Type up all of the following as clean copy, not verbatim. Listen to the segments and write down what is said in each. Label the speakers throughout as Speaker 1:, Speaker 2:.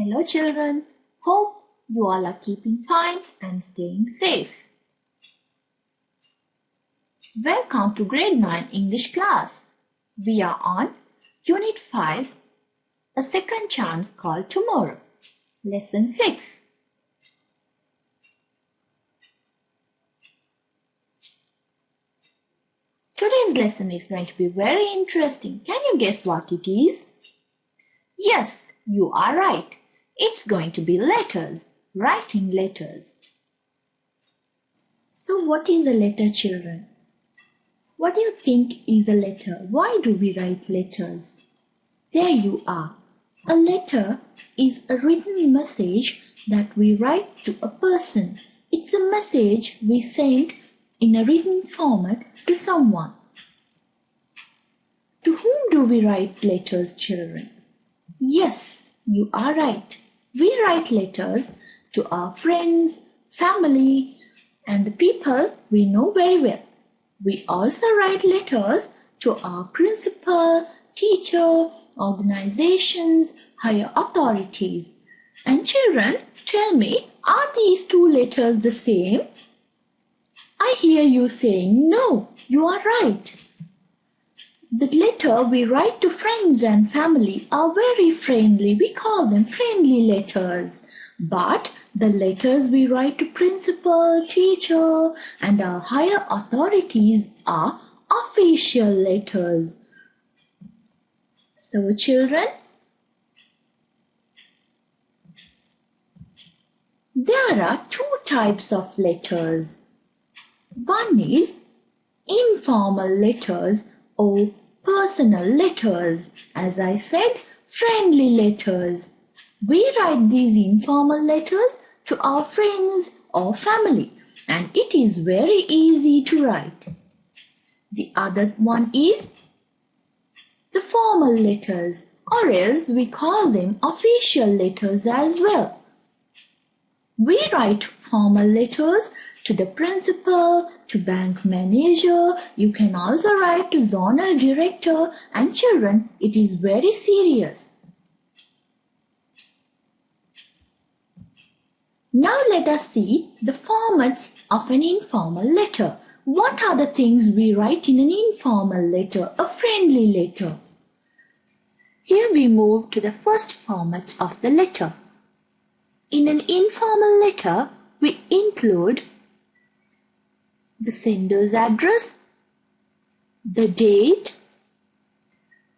Speaker 1: Hello children, hope you all are keeping fine and staying safe. Welcome to grade 9 English class. We are on Unit 5, A Second Chance Called Tomorrow, Lesson 6. Today's lesson is going to be very interesting. Can you guess what it is? Yes, you are right. It's going to be letters, writing letters. So what is a letter, children? What do you think is a letter? Why do we write letters? There you are. A letter is a written message that we write to a person. It's a message we send in a written format to someone. To whom do we write letters, children? Yes, you are right. We write letters to our friends, family, and the people we know very well. We also write letters to our principal, teacher, organizations, higher authorities. And children, tell me, are these two letters the same? I hear you saying, no, you are right. The letter we write to friends and family are very friendly. We call them friendly letters. But the letters we write to principal, teacher, and our higher authorities are official letters. So, children, there are two types of letters. One is informal letters or personal letters. As I said, friendly letters. We write these informal letters to our friends or family, and it is very easy to write. The other one is the formal letters, or else we call them official letters as well. We write formal letters to the principal, to bank manager. You can also write to ZONAL director, and children, it is very serious. Now let us see the formats of an informal letter. What are the things we write in an informal letter, a friendly letter? Here we move to the first format of the letter. In an informal letter, we include the sender's address, the date,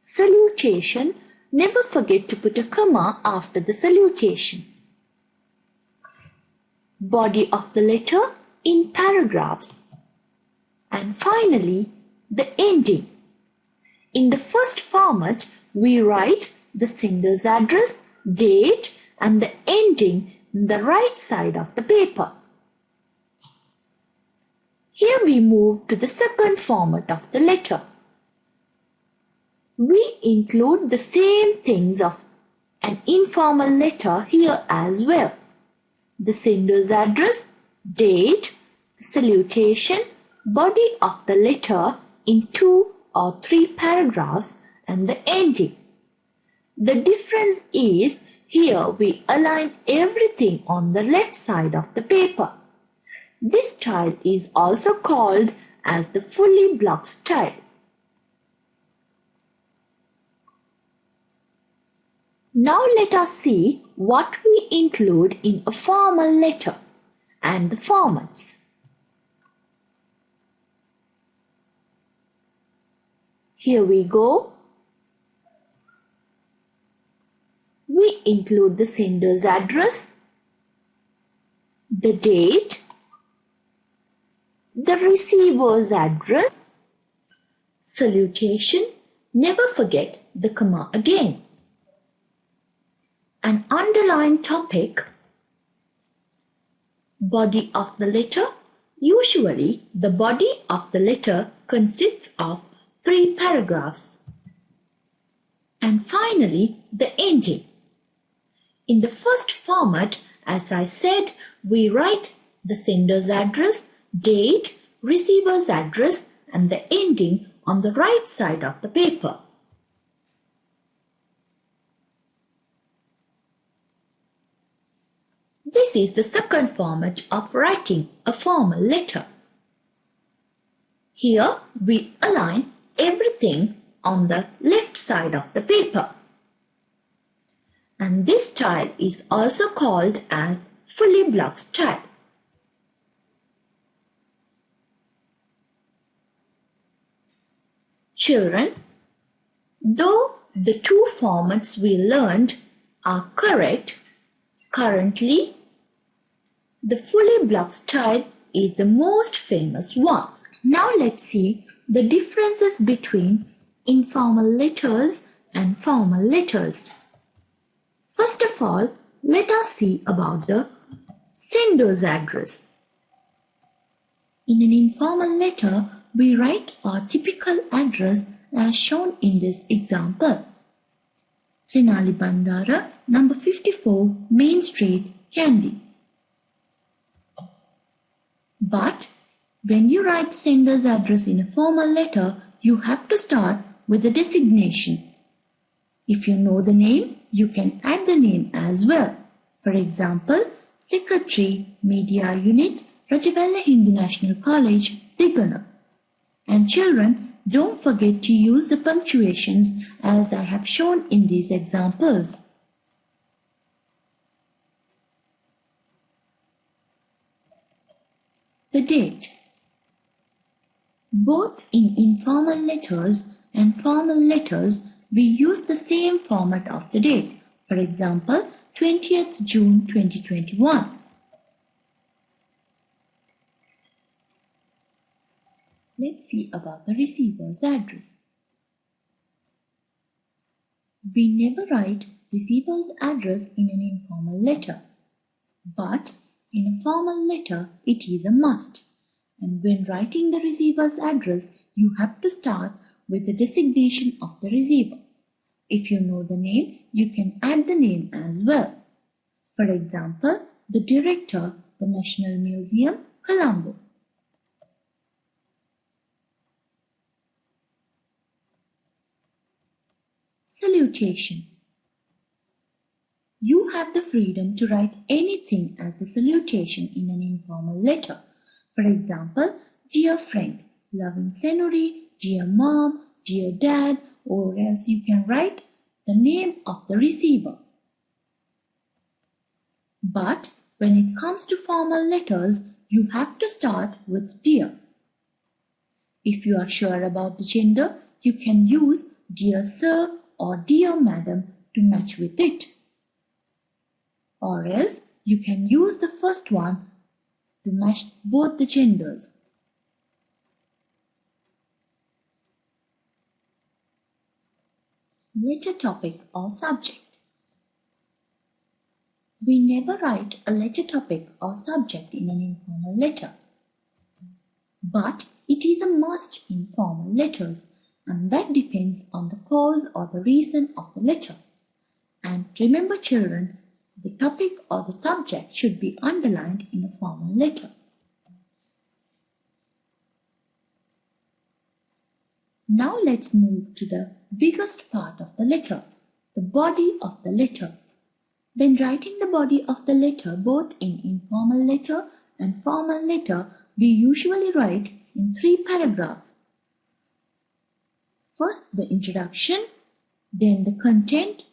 Speaker 1: salutation. Never forget to put a comma after the salutation. Body of the letter in paragraphs. And finally, the ending. In the first format, we write the sender's address, date, and the ending on the right side of the paper. Here we move to the second format of the letter. We include the same things of an informal letter here as well. The sender's address, date, salutation, body of the letter in 2 or 3 paragraphs, and the ending. The difference is here we align everything on the left side of the paper. This style is also called as the fully blocked style. Now let us see what we include in a formal letter and the formats. Here we go. We include the sender's address, the date, the receiver's address, salutation. Never forget the comma again. An underlined topic, body of the letter. Usually, the body of the letter consists of 3 paragraphs. And finally, the ending. In the first format, as I said, we write the sender's address, date, receiver's address, and the ending on the right side of the paper. This is the second format of writing a formal letter. Here we align everything on the left side of the paper. And this style is also called as fully block style. Children, though the two formats we learned are correct, currently the fully block style is the most famous one. Now let's see the differences between informal letters and formal letters. First of all, let us see about the sender's address. In an informal letter, we write our typical address as shown in this example. Senali Bandara, number 54, Main Street, Kandy. But when you write sender's address in a formal letter, you have to start with a designation. If you know the name, you can add the name as well. For example, Secretary, Media Unit, Rajawella Hindu National College, Digana. And children, don't forget to use the punctuations as I have shown in these examples. The date. Both in informal letters and formal letters, we use the same format of the date. For example, 20th June 2021. Let's see about the receiver's address. We never write receiver's address in an informal letter, but in a formal letter it is a must. And when writing the receiver's address, you have to start with the designation of the receiver. If you know the name, you can add the name as well. For example, the Director, the National Museum, Colombo. Salutation. You have the freedom to write anything as the salutation in an informal letter. For example, dear friend, loving Senuri, dear mom, dear dad, or else you can write the name of the receiver. But when it comes to formal letters, you have to start with dear. If you are sure about the gender, you can use dear sir or dear madam to match with it. Or else you can use the first one to match both the genders. Letter topic or subject. We never write a letter topic or subject in an informal letter, but it is a must in formal letters, and that depends on the cause or the reason of the letter. And remember children, the topic or the subject should be underlined in a formal letter. Now let's move to the biggest part of the letter, the body of the letter. When writing the body of the letter both in informal letter and formal letter, we usually write in 3 paragraphs. First the introduction, then the content,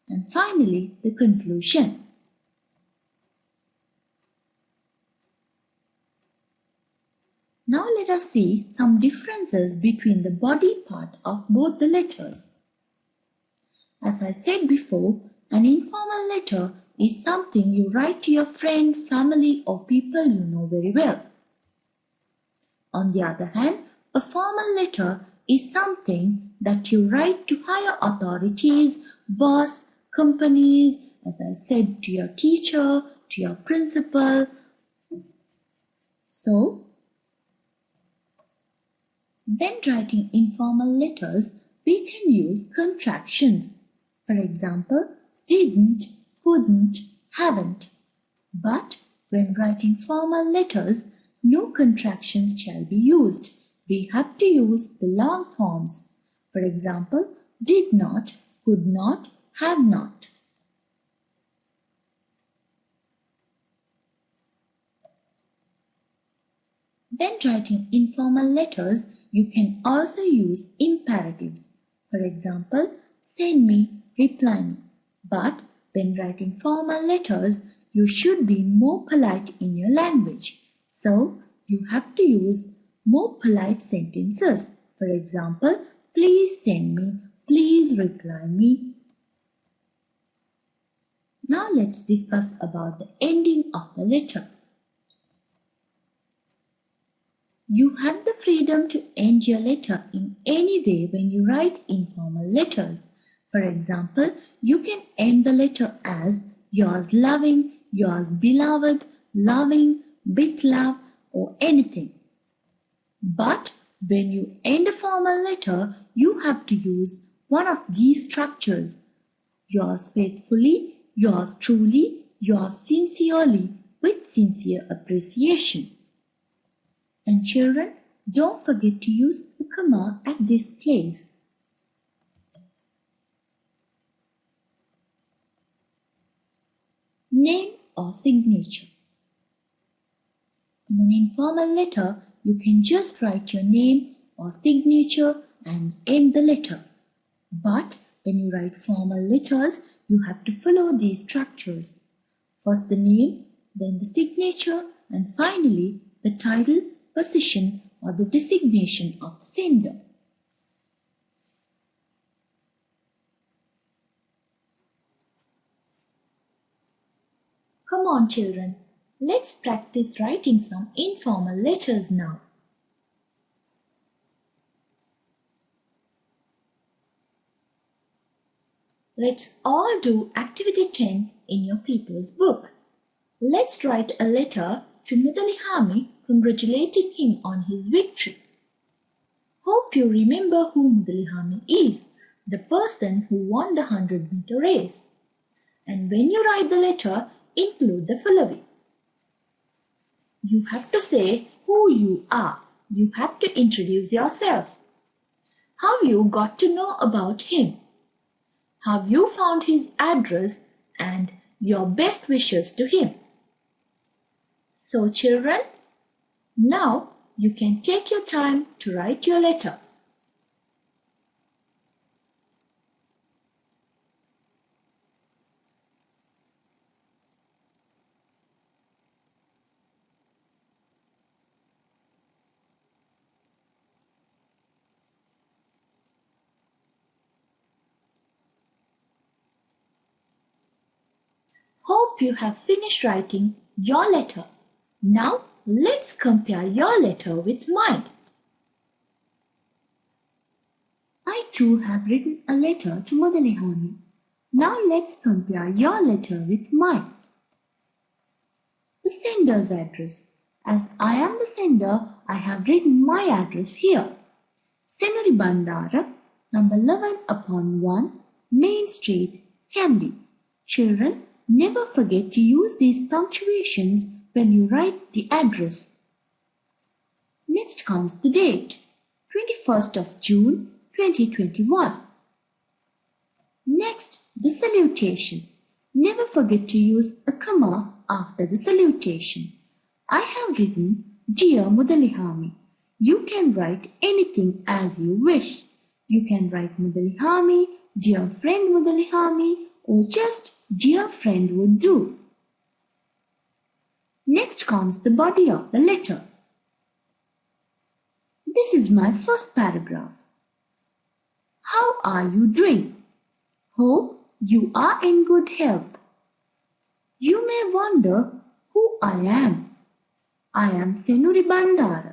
Speaker 1: and finally the conclusion. Now let us see some differences between the body part of both the letters. As I said before, an informal letter is something you write to your friend, family, or people you know very well. On the other hand, a formal letter is something that you write to higher authorities, boss, companies, as I said, to your teacher, to your principal. So, when writing informal letters, we can use contractions. For example, didn't, couldn't, haven't. But when writing formal letters, no contractions shall be used. We have to use the long forms. For example, did not, could not, have not. When writing informal letters, you can also use imperatives. For example, send me, reply me. But when writing formal letters, you should be more polite in your language. So, you have to use more polite sentences. For example, please send me, please reply me. Now let's discuss about the ending of the letter. You have the freedom to end your letter in any way when you write informal letters. For example, you can end the letter as yours loving, yours beloved, loving, with love, or anything. But when you end a formal letter, you have to use one of these structures. Yours faithfully, yours truly, yours sincerely, with sincere appreciation. And children, don't forget to use the comma at this place. Name or signature. In an informal letter, you can just write your name or signature and end the letter. But when you write formal letters, you have to follow these structures. First the name, then the signature, and finally the title, position, or the designation of the sender. Come on children, let's practice writing some informal letters now. Let's all do activity 10 in your people's book. Let's write a letter to Mudalihami congratulating him on his victory. Hope you remember who Mudalihami is, the person who won the 100-meter race. And when you write the letter, include the following. You have to say who you are. You have to introduce yourself. How you got to know about him. How you found his address and your best wishes to him. So children, now you can take your time to write your letter. Hope you have finished writing your letter. Now let's compare your letter with mine. I too have written a letter to Mudalihami. Now let's compare your letter with mine. The sender's address. As I am the sender, I have written my address here. Senuri Bandara, number 11/1, Main Street, Kandy. Children, never forget to use these punctuations when you write the address. Next comes the date, 21st of June 2021. Next, the salutation. Never forget to use a comma after the salutation. I have written, Dear Mudalihami. You can write anything as you wish. You can write Mudalihami, Dear friend Mudalihami, or just Dear friend would do. Next comes the body of the letter. This is my first paragraph. How are you doing? Hope you are in good health. You may wonder who I am. I am Senuri Bandara.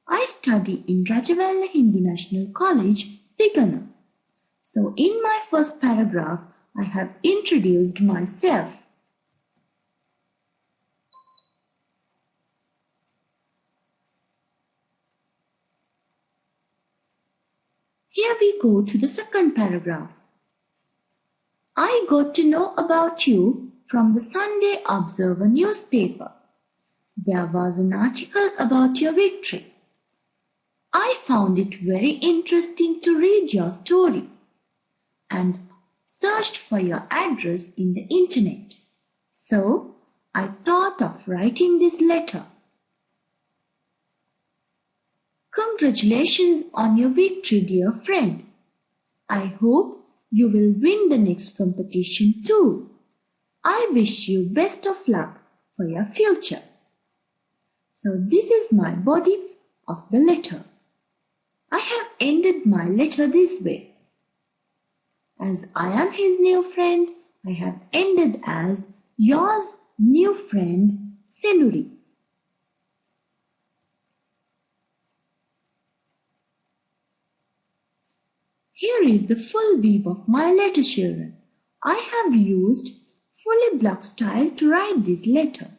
Speaker 1: I study in Rajawella Hindu National College, Tigana. So in my first paragraph, I have introduced myself. Here we go to the second paragraph. I got to know about you from the Sunday Observer newspaper. There was an article about your victory. I found it very interesting to read your story and searched for your address in the internet. So I thought of writing this letter. Congratulations on your victory, dear friend. I hope you will win the next competition too. I wish you best of luck for your future. So this is my body of the letter. I have ended my letter this way. As I am his new friend, I have ended as yours new friend, Senuri. Here is the full weave of my letter, children. I have used fully block style to write this letter.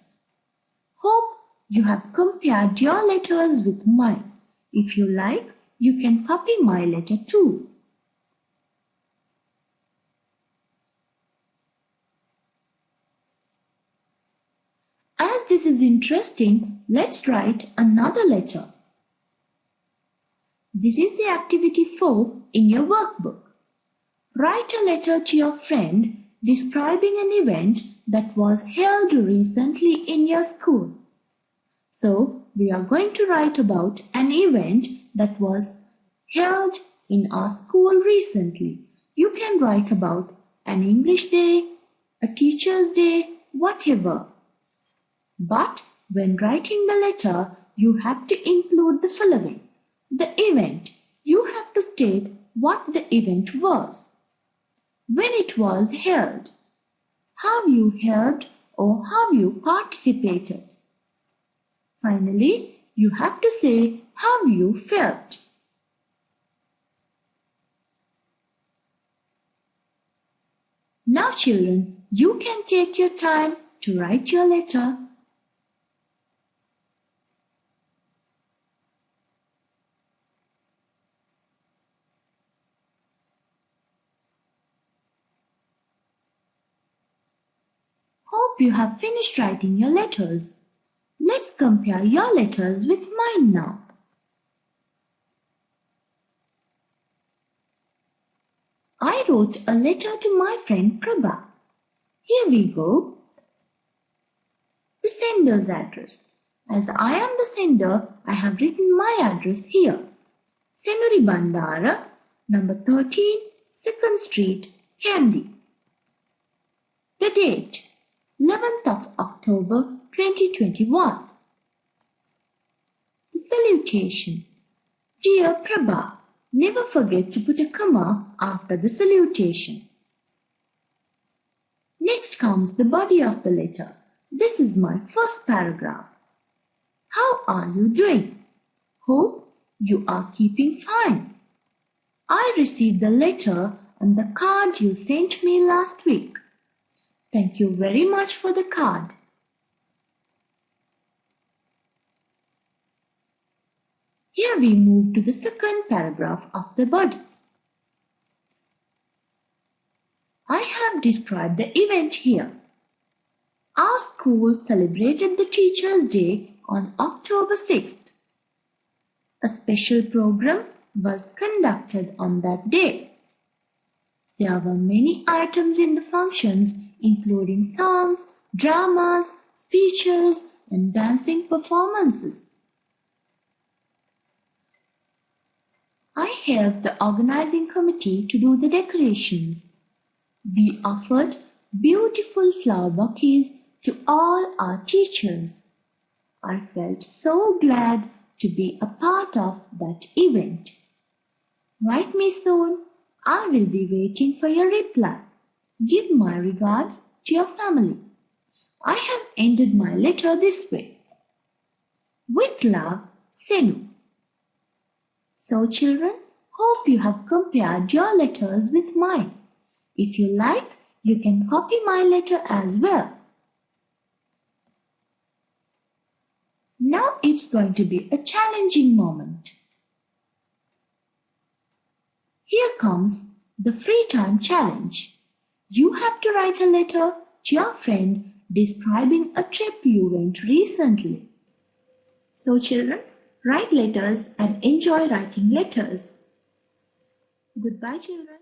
Speaker 1: Hope you have compared your letters with mine. If you like, you can copy my letter too. As this is interesting, let's write another letter. This is the activity 4 in your workbook. Write a letter to your friend describing an event that was held recently in your school. So, we are going to write about an event that was held in our school recently. You can write about an English day, a teacher's day, whatever. But when writing the letter, you have to include the following. The event. You have to state what the event was, when it was held, how you held or how you participated. Finally, you have to say how you felt. Now children, you can take your time to write your letter. Hope you have finished writing your letters. Let's compare your letters with mine now. I wrote a letter to my friend Prabha. Here we go. The sender's address. As I am the sender, I have written my address here. Senuri Bandara, number 13, 2nd Street, Kandy. The date, 11th of October 2021. The salutation. Dear Prabha, never forget to put a comma after the salutation. Next comes the body of the letter. This is my first paragraph. How are you doing? Hope you are keeping fine. I received the letter and the card you sent me last week. Thank you very much for the card. Here we move to the second paragraph of the body. I have described the event here. Our school celebrated the Teachers' Day on October 6th. A special program was conducted on that day. There were many items in the functions, including songs, dramas, speeches, and dancing performances. I helped the organizing committee to do the decorations. We offered beautiful flower bouquets to all our teachers. I felt so glad to be a part of that event. Write me soon. I will be waiting for your reply. Give my regards to your family. I have ended my letter this way. With love, Senu. So children, hope you have compared your letters with mine. If you like, you can copy my letter as well. Now it's going to be a challenging moment. Here comes the free time challenge. You have to write a letter to your friend describing a trip you went recently. So children, write letters and enjoy writing letters. Goodbye children.